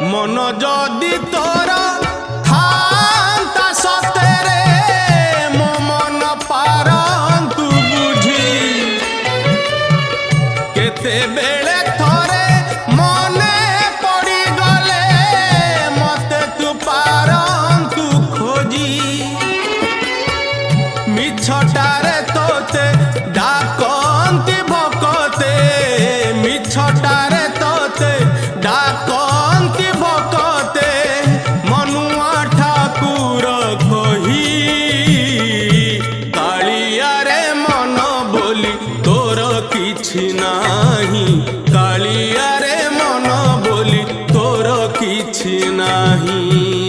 मन जदि तोर थांता सतेरे मो मन पारंतु बुझी केते बेले थोरे मने पड़ी गले मते तू पारंतु खोजी मिछटारे तोते डाकंती भकते मिछटारे तोते डाकंती भकते मनुआ ठाकुर कही कालिया रे मन बोली तोर किछि नाही कालिया रे मन बोली तोर किछि नाही।